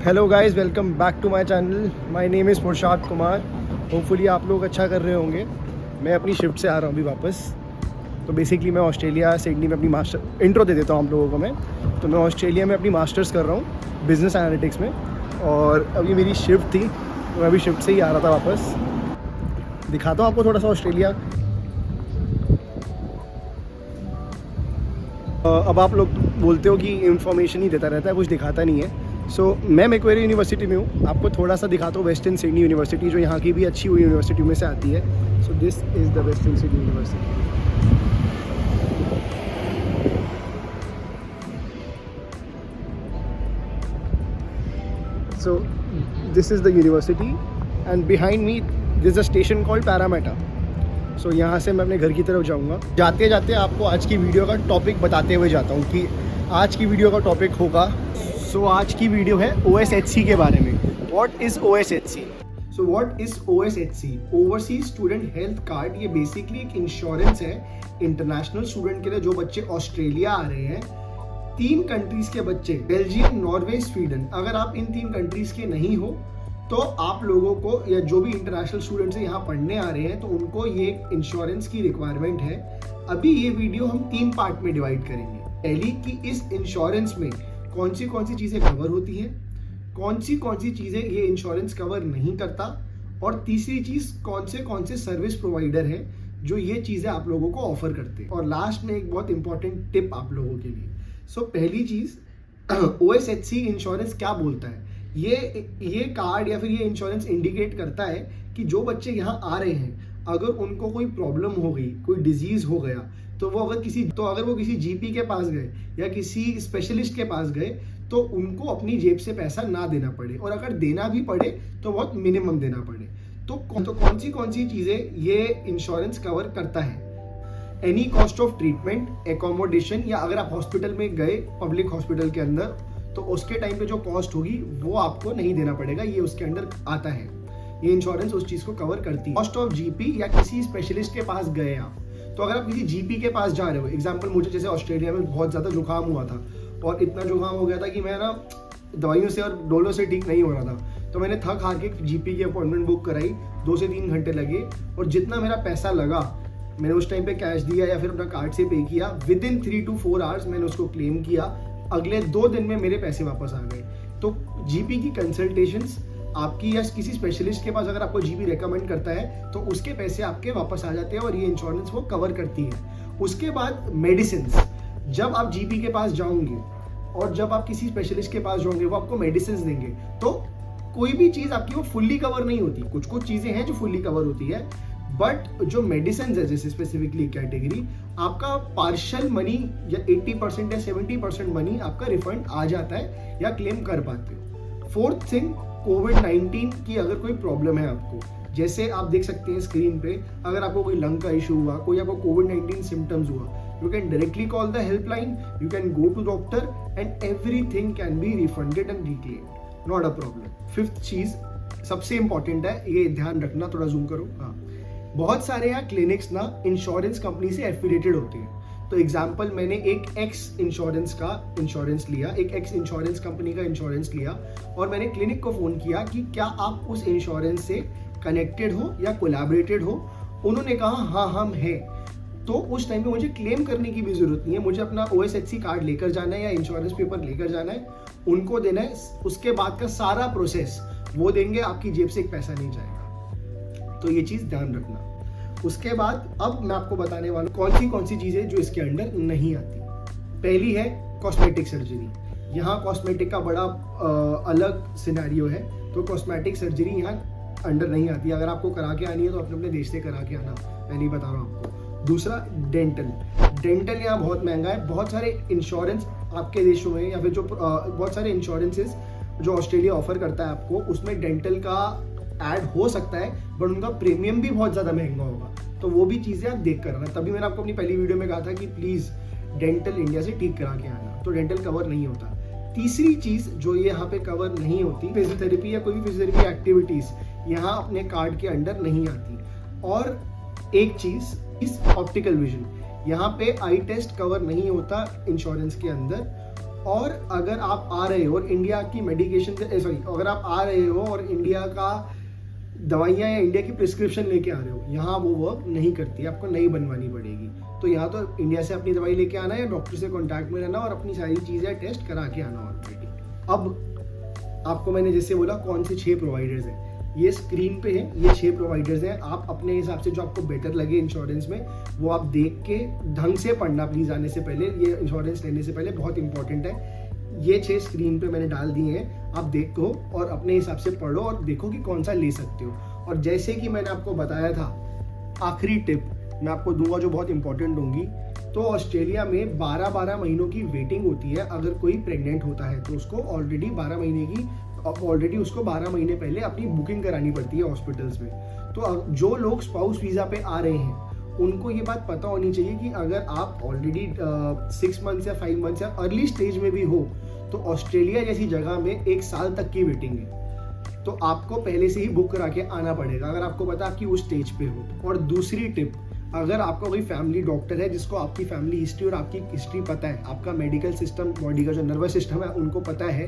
Hello guys, welcome back to my channel. My name is Murshad Kumar. Hopefully आप लोग अच्छा कर रहे होंगे। मैं अपनी शिफ्ट से आ रहा हूँ अभी वापस। तो बेसिकली मैं ऑस्ट्रेलिया सिडनी में अपनी मास्टर इंट्रो दे देता हूँ आप लोगों को मैं। तो मैं ऑस्ट्रेलिया में अपनी मास्टर्स कर रहा हूँ बिज़नेस एनालिटिक्स में, और अभी मेरी शिफ्ट थी तो मैं अभी शिफ्ट से ही आ रहा था वापस। दिखाता हूँ आपको थोड़ा सा ऑस्ट्रेलिया। अब आप लोग बोलते हो कि इंफॉर्मेशन ही देता रहता है, कुछ दिखाता नहीं है। मैं मैक्वेरी यूनिवर्सिटी में हूँ। आपको थोड़ा सा दिखाता हूँ वेस्टर्न सिडनी यूनिवर्सिटी, जो यहाँ की भी अच्छी हुई यूनिवर्सिटी में से आती है। So this is the western Sydney university. So this is the university and behind me this a station called Parramatta. So यहाँ से मैं अपने घर की तरफ जाऊँगा। जाते जाते आपको आज की वीडियो का टॉपिक बताते हुए जाता हूँ कि आज की वीडियो का टॉपिक होगा। आज की वीडियो है OSHC के बारे में। What is OSHC? So what is OSHC? Overseas student health card. ये बेसिकली एक इंश्योरेंस है इंटरनेशनल स्टूडेंट के लिए, जो बच्चे ऑस्ट्रेलिया आ रहे हैं। 3 कंट्रीज के बच्चे, बेल्जियम, नॉर्वे, स्वीडन। अगर आप इन 3 कंट्रीज के नहीं हो तो आप लोगों को, या जो भी इंटरनेशनल स्टूडेंट्स यहाँ पढ़ने आ रहे हैं, तो उनको ये इंश्योरेंस की रिक्वायरमेंट है। अभी ये वीडियो हम 3 पार्ट में डिवाइड करेंगे। पहली कि इस इंश्योरेंस में कौन सी चीज़ें कवर होती हैं, कौन सी चीज़ें ये इंश्योरेंस कवर नहीं करता, और तीसरी चीज़ कौन से सर्विस प्रोवाइडर हैं जो ये चीज़ें आप लोगों को ऑफर करते हैं। और लास्ट में एक बहुत इंपॉर्टेंट टिप आप लोगों के लिए। पहली चीज़, OSHC इंश्योरेंस क्या बोलता है? ये कार्ड या फिर ये इंश्योरेंस इंडिकेट करता है कि जो बच्चे यहाँ आ रहे हैं, अगर उनको कोई प्रॉब्लम हो गई, कोई डिजीज हो गया, तो अगर वो किसी जीपी के पास गए या किसी स्पेशलिस्ट के पास गए, तो उनको अपनी जेब से पैसा ना देना पड़े, और अगर देना भी पड़े तो बहुत मिनिमम देना पड़े। तो कौन सी चीज़ें ये इंश्योरेंस कवर करता है? Any cost of treatment, accommodation, या अगर आप हॉस्पिटल में गए पब्लिक हॉस्पिटल के अंदर, तो उसके टाइम पे जो कॉस्ट होगी वो आपको नहीं देना पड़ेगा, ये उसके अंदर आता है। ये इंश्योरेंस उस चीज़ को कवर करती है। कॉस्ट ऑफ जीपी, या किसी स्पेशलिस्ट के पास गए आप, तो अगर आप किसी जीपी के पास जा रहे हो, एग्जाम्पल मुझे जैसे ऑस्ट्रेलिया में बहुत ज़्यादा जुकाम हुआ था, और इतना जुकाम हो गया था कि मैं ना दवाइयों से और डोलो से ठीक नहीं हो रहा था, तो मैंने थक हार के जीपी की अपॉइंटमेंट बुक कराई। 2 से 3 घंटे लगे, और जितना मेरा पैसा लगा मैंने उस टाइम पे कैश दिया या फिर अपना कार्ड से पे किया। विद इन 3 to 4 आवर्स मैंने उसको क्लेम किया। अगले 2 दिन में मेरे पैसे वापस आ गए। तो जीपी की कंसल्टेशंस आपकी, या किसी स्पेशलिस्ट के पास अगर आपको जीपी रेकमेंड करता है, तो उसके पैसे आपके वापस आ जाते हैं, और ये इंश्योरेंस वो कवर करती है। उसके बाद मेडिसिन, जब आप जीपी के पास जाओगे और जब आप किसी स्पेशलिस्ट के पास जाओगे, वो आपको मेडिसिन देंगे। तो कोई भी चीज़ आपकी वो फुल्ली कवर नहीं होती, कुछ चीज़ें हैं जो फुल्ली कवर होती है, बट जो मेडिसिन है, जैसे स्पेसिफिकली कैटेगरी, आपका पार्शियल मनी या 80% या 70% मनी आपका रिफंड आ जाता है या क्लेम कर पाते हो। 4th थिंग, कोविड-19 की अगर कोई प्रॉब्लम है आपको, जैसे आप देख सकते हैं स्क्रीन पे, अगर आपको कोई लंग का इशू हुआ, कोई आपको कोविड-19 सिम्टम्स हुआ, you can directly call the helpline, you can go to doctor, and everything can be refunded and reclaimed, not a problem. 5th चीज सबसे इंपॉर्टेंट है, ये ध्यान रखना, थोड़ा जूम करो। हाँ, बहुत सारे यहाँ क्लिनिक्स ना इंश्योरेंस कंपनी से एफिलिएटेड होते हैं। तो एग्जाम्पल, मैंने एक एक्स इंश्योरेंस का इंश्योरेंस लिया, एक एक्स इंश्योरेंस कंपनी का इंश्योरेंस लिया, और मैंने क्लिनिक को फ़ोन किया कि क्या आप उस इंश्योरेंस से कनेक्टेड हो या कोलैबोरेटेड हो। उन्होंने कहा हाँ हम हैं। तो उस टाइम पे मुझे क्लेम करने की भी ज़रूरत नहीं है, मुझे अपना OSHC कार्ड लेकर जाना है या इंश्योरेंस पेपर लेकर जाना है, उनको देना है। उसके बाद का सारा प्रोसेस वो देंगे, आपकी जेब से एक पैसा नहीं जाएगा। तो ये चीज़ ध्यान रखना। उसके बाद अब मैं आपको बताने वाला हूँ कौन सी चीज़ें जो इसके अंडर नहीं आती। पहली है कॉस्मेटिक सर्जरी। यहाँ कॉस्मेटिक का बड़ा अलग सिनेरियो है, तो कॉस्मेटिक सर्जरी यहाँ अंडर नहीं आती। अगर आपको करा के आनी है तो अपने देश से करा के आना, मैं नहीं बता रहा हूँ आपको। दूसरा, डेंटल यहाँ बहुत महंगा है। बहुत सारे इंश्योरेंस आपके देशों में, या फिर जो बहुत सारे इंश्योरेंसेज जो ऑस्ट्रेलिया ऑफर करता है आपको, उसमें डेंटल का ऐड हो सकता है, बट उनका प्रीमियम भी बहुत ज़्यादा महंगा होगा। तो वो भी चीज़ें आप देख कर आना। तभी मैंने आपको अपनी पहली वीडियो में कहा था कि प्लीज़ डेंटल इंडिया से ठीक करा के आना। तो डेंटल कवर नहीं होता। तीसरी चीज़ जो ये यहाँ पे कवर नहीं होती, फिजियोथेरेपी या कोई भी फिजियोथेरेपी एक्टिविटीज़ यहाँ अपने कार्ड के अंडर नहीं आती। और एक चीज़, इस ऑप्टिकल विजन, यहाँ पे आई टेस्ट कवर नहीं होता इंश्योरेंस के अंदर। और अगर आप आ रहे हो और इंडिया की मेडिकेशन सॉरी अगर आप आ रहे हो और इंडिया का दवाइयाँ या इंडिया की प्रिस्क्रिप्शन लेके आ रहे हो, यहाँ वो वर्क नहीं करती, आपको नई बनवानी पड़ेगी। तो यहाँ तो इंडिया से अपनी दवाई लेके आना या डॉक्टर से कांटेक्ट में रहना और अपनी सारी चीज़ें टेस्ट करा के आना ऑलरेडी। अब आपको मैंने जैसे बोला कौन से 6 प्रोवाइडर्स हैं, ये स्क्रीन पे है, ये 6 प्रोवाइडर्स हैं। आप अपने हिसाब से जो आपको बेटर लगे इंश्योरेंस में वो आप देख के ढंग से पढ़ना प्लीज़ आने से पहले, ये इंश्योरेंस लेने से पहले बहुत इंपॉर्टेंट है। ये 6 स्क्रीन पे मैंने डाल दिए हैं, आप देखो और अपने हिसाब से पढ़ो और देखो कि कौन सा ले सकते हो। और जैसे कि मैंने आपको बताया था, आखिरी टिप मैं आपको दूंगा जो बहुत इंपॉर्टेंट होंगी। तो ऑस्ट्रेलिया में 12-12 महीनों की वेटिंग होती है। अगर कोई प्रेग्नेंट होता है तो उसको ऑलरेडी 12 महीने की उसको 12 महीने पहले अपनी बुकिंग करानी पड़ती है हॉस्पिटल्स में। तो जो लोग स्पाउस वीज़ा पे आ रहे हैं उनको ये बात पता होनी चाहिए कि अगर आप ऑलरेडी 6 मंथ्स या 5 मंथ्स या अर्ली स्टेज में भी हो तो ऑस्ट्रेलिया जैसी जगह में 1 साल तक की वेटिंग है। तो आपको पहले से ही बुक करा के आना पड़ेगा अगर आपको पता आपकी उस स्टेज पे हो। और दूसरी टिप, अगर आपका कोई फैमिली डॉक्टर है जिसको आपकी फैमिली हिस्ट्री और आपकी हिस्ट्री पता है, आपका मेडिकल सिस्टम, बॉडी का जो नर्वस सिस्टम है उनको पता है,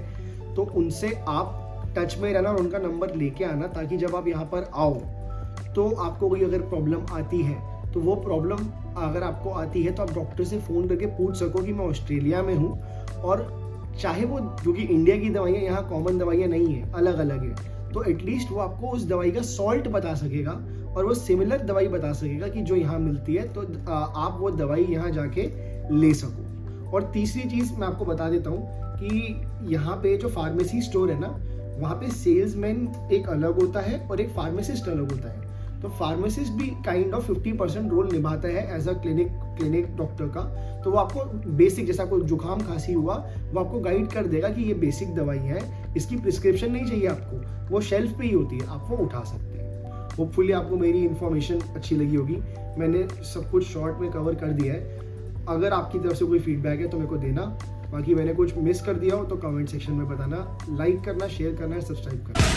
तो उनसे आप टच में रहना और उनका नंबर लेके आना, ताकि जब आप यहाँ पर आओ तो आपको कोई अगर प्रॉब्लम आती है तो वो प्रॉब्लम अगर आपको आती है तो आप डॉक्टर से फ़ोन करके पूछ सको कि मैं ऑस्ट्रेलिया में हूँ, और चाहे वो क्योंकि इंडिया की दवाइयाँ यहाँ कॉमन दवाइयाँ नहीं है, अलग अलग है, तो एटलीस्ट वो आपको उस दवाई का सॉल्ट बता सकेगा और वो सिमिलर दवाई बता सकेगा कि जो यहाँ मिलती है, तो आप वो दवाई यहाँ जाके ले सको। और तीसरी चीज़ मैं आपको बता देता हूँ कि यहाँ पे जो फार्मेसी स्टोर है ना, वहाँ पे सेल्समैन एक अलग होता है और एक फार्मासिस्ट अलग होता है। तो फार्मासिस्ट भी काइंड ऑफ 50% रोल निभाता है एज अ क्लिनिक डॉक्टर का। तो वो आपको बेसिक, जैसा कोई जुकाम खांसी हुआ, वो आपको गाइड कर देगा कि ये बेसिक दवाई है, इसकी प्रिस्क्रिप्शन नहीं चाहिए आपको, वो शेल्फ पे ही होती है, आप वो उठा सकते हैं। होपफुली आपको मेरी इन्फॉर्मेशन अच्छी लगी होगी, मैंने सब कुछ शॉर्ट में कवर कर दिया है। अगर आपकी तरफ से कोई फीडबैक है तो मेरे को देना, बाकी मैंने कुछ मिस कर दिया हो तो कमेंट सेक्शन में बताना। लाइक करना, शेयर करना, सब्सक्राइब करना।